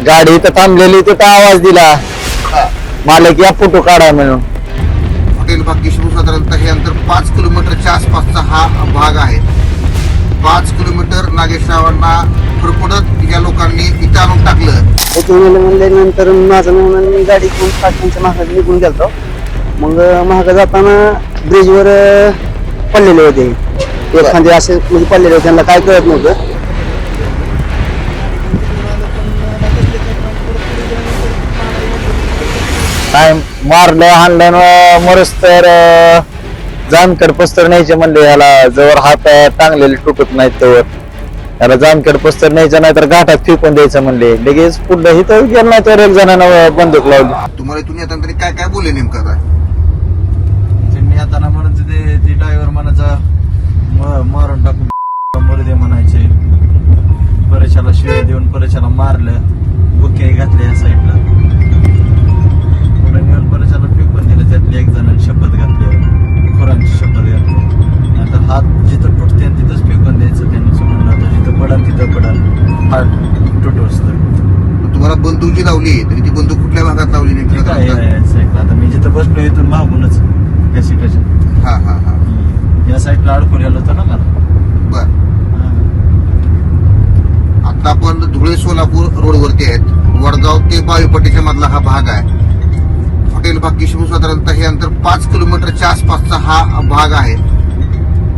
गाडी इथं थांबलेली तिथं आवाज दिला मालक या फोटो काढा म्हणून. हॉटेल भाग्यश्री साधारणतः हे अंतर 5 किलोमीटरच्या आसपासचा हा भाग आहे. 5 किलोमीटर नागेशरावांना फरफडत या लोकांनी इथं आणून टाकलं. म्हणल्यानंतर माझं म्हणून मी गाडी घेऊन फाटच्या मागे निघून गेलतो. मग मागे जाताना ब्रिजवर पडलेले होते एखादे असे म्हणजे पडलेले होते, त्यांना काय कळत नव्हतं. काय मारलं हाणलं मरस तर जानकड पस्तर न्यायचे म्हणले. याला जवळ हात टांगलेले तुटत नाहीत तवर याला जानकड पस्तर न्यायचं नाही तर घाटात फेकून द्यायचं म्हणले. लगेच पुढलं इथं गेलं नाही तर एक जणांना बंदूक लावली. तुम्हाला इथून येताना तरी काय काय बोलले नेमकं काय? त्यांनी येताना म्हणत ते ड्रायव्हर म्हणायचा मारून टाकून मरुदे म्हणायचे. परेशाला शिव्या देऊन परेशाला मारलं, बुके घातले या साईडला, पुढे नेऊन परेशाला फेकून दिलं. त्यातली एक जणांनी शपथ घातली, खुरांची शपथ घातली. आता हात जिथं तुटते तिथंच फेकून द्यायचं. त्यांनी समजलं आता जिथं पडाल तिथं पडाल, हात तुटवस. तुम्हाला बंदूक जी लावली तरी ती बंदूक कुठल्या भागात लावली नेमकं? आता मी जिथं बसलो इथून मागूनच या सीटाच्या हा हा हा या साईडला अडकून आलो होतं ना मला. बर. आता आपण धुळे सोलापूर रोडवरती आहेत. वडगाव ते बावीपट्टीच्या मधला हा भाग आहे. हॉटेल भाग्यश्री साधारणतः हे अंतर 5 किलोमीटरच्या आसपासचा हा भाग आहे.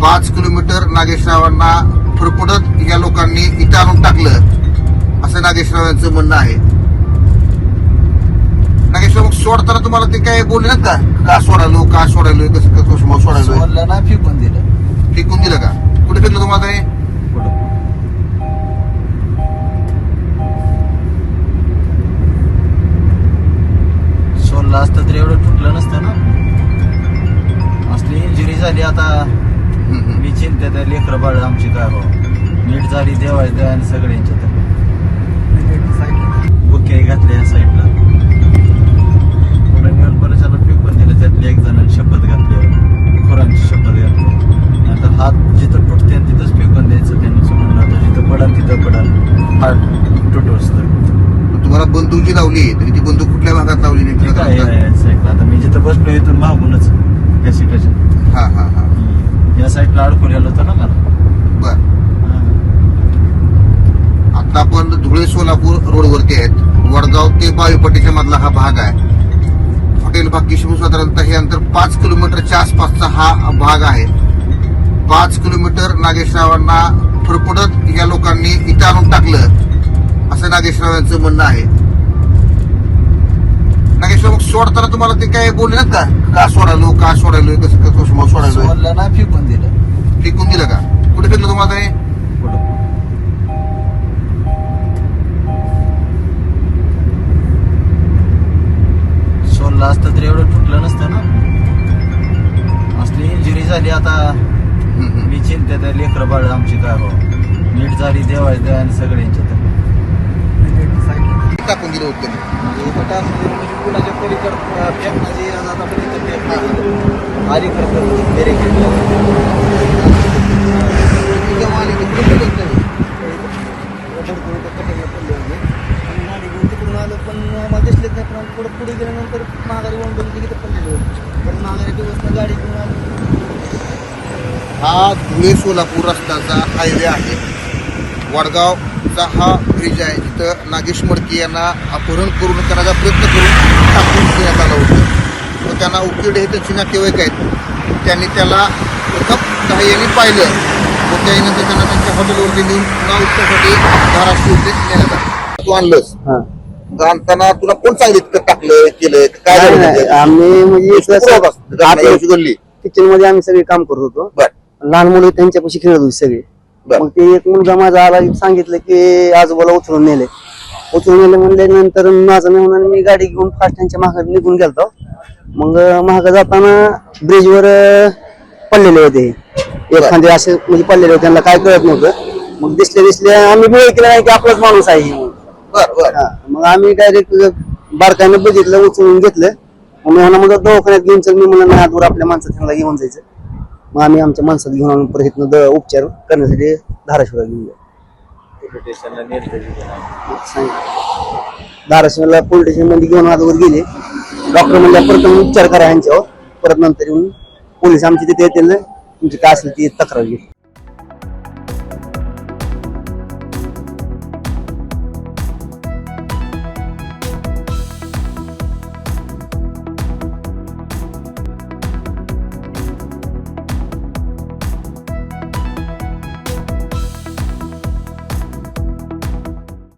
5 किलोमीटर नागेशरावांना फरफडत या लोकांनी इथं आणून टाकलं असं नागेशरावांचं म्हणणं आहे. नागेशराव मग सोडताना तुम्हाला ते काय बोलले ना का सोडायलो कसं कसं सोडायलो? सोडलं ना फेकून दिलं. फेकून दिलं का? कुठे फेकलं तुम्हाला हे? सोडलं असतं तर एवढं तुटलं नसतं ना. असली इंजुरी झाली आता. मी चिंतेत आहे लेकरं बाळ आमची काय हो नीट झाली देवाय द्या आणि सगळ्यांच्या तर बुके घातले या साईडला, पुढे नेऊन परेशाला फेकून दिलं. त्यातली एक जणांनी शपथ घातली, खुरांची शपथ घातली. आता हात जिथं तुटते तिथंच फेकून द्यायचं. त्यांनी समजलं आता जिथं पडाल तिथं पडाल, हात तुटवस. तुम्हाला बंदूक जी लावली तरी ती बंदूक कुठल्या भागात लावली नेमकं? आता मी जिथं बसलो इथून मागूनच या सीटाच्या हा हा हा या साईडला अडकून आलो होतं ना मला. बर. आता आपण धुळे सोलापूर रोडवरती आहेत. वडगाव ते बावीपट्टीच्या मधला हा भाग आहे. हॉटेल भाग्यश्री साधारणतः हे अंतर 5 किलोमीटरच्या आसपासचा हा भाग आहे. 5 किलोमीटर नागेशरावांना फरफडत या लोकांनी इथं आणून टाकलं असं नागेशरावांचं म्हणणं आहे. नागेशराव मग सोडताना तुम्हाला ते काय बोलले ना का सोडायलो कसं कसं सोडायलो? सोडलं ना फेकून दिलं. फेकून दिलं का? कुठे फेकलं तुम्हाला हे? सोडलं असतं तर एवढं तुटलं नसतं ना. असली इंजुरी झाली आता. मी चिंतेत आहे लेकरं बाळ आमची काय हो नीट झाली देवाय द्या आणि सगळ्यांच्या तर टाकून दिलं होतं. कुणाच्या पलीकडे फेकण्याची आता आली करतो बॅरिकेड तिकडून आलं पण मला दिसलेच नाही. पण पुढे पुढे गेल्यानंतर माघारी वळून बघितली की पडलेले होते. पण माघारी दिवस गाडी घेऊन आली. हा धुळे सोलापूर रस्त्याचा हायवे आहे. वडगावचा हा ब्रिज आहे. तिथं नागेश मडके यांना अपहरण करून करण्याचा प्रयत्न करून टाकून देण्यात आलं होतं. व त्यांना उकिरडे हे त्यांचे नातेवाईक आहेत. त्यांनी त्याला प्रथम यांनी पाहिलं व त्यानंतर त्यांना त्यांच्या हॉटेलवरती नेऊन पुन्हा उपचारासाठी धाराशिव येथे नेण्यात आलं. तू आणलंस आणताना तुला कोण सांगितलं टाकलं केलं काय झालं? आम्ही म्हणजे गल्ली किचन मध्ये आम्ही सगळे काम करत होतो. लहान मुलं त्यांच्यापाशी खेळत होती सगळे. मग ते एक मुलगा माझा आला, सांगितलं की आजोबाला उचलून नेले म्हणल्यानंतर माझं म्हणून मी गाडी घेऊन फास्ट त्यांच्या मागे निघून गेलतो. मग मागे जाताना ब्रिजवर पडलेले होते एखादे असे म्हणजे पडलेले होते, त्यांना काय कळत नव्हतं. मग दिसले आम्ही वेळ केला नाही की आपलाच माणूस आहे. मग आम्ही डायरेक्ट बारकाईने बघितलं, उचलून घेतलं. मग दवाखान्यात घेऊन चल. मी म्हणलं नाही दूर आपल्या माणसात त्यांना घेऊन जायचं. मग आम्ही आमच्या माणसात घेऊन परत उपचार करण्यासाठी धाराशिवला घेऊन गेलो. पोलीस स्टेशनला नेलं धाराशिवला पोलीस स्टेशन मध्ये घेऊन अगोदर गेले. डॉक्टर म्हणले प्रथम उपचार करा यांच्यावर, परत नंतर येऊन पोलीस आमची तिथे येतील, तुमची काय असेल ती तक्रार घेईल.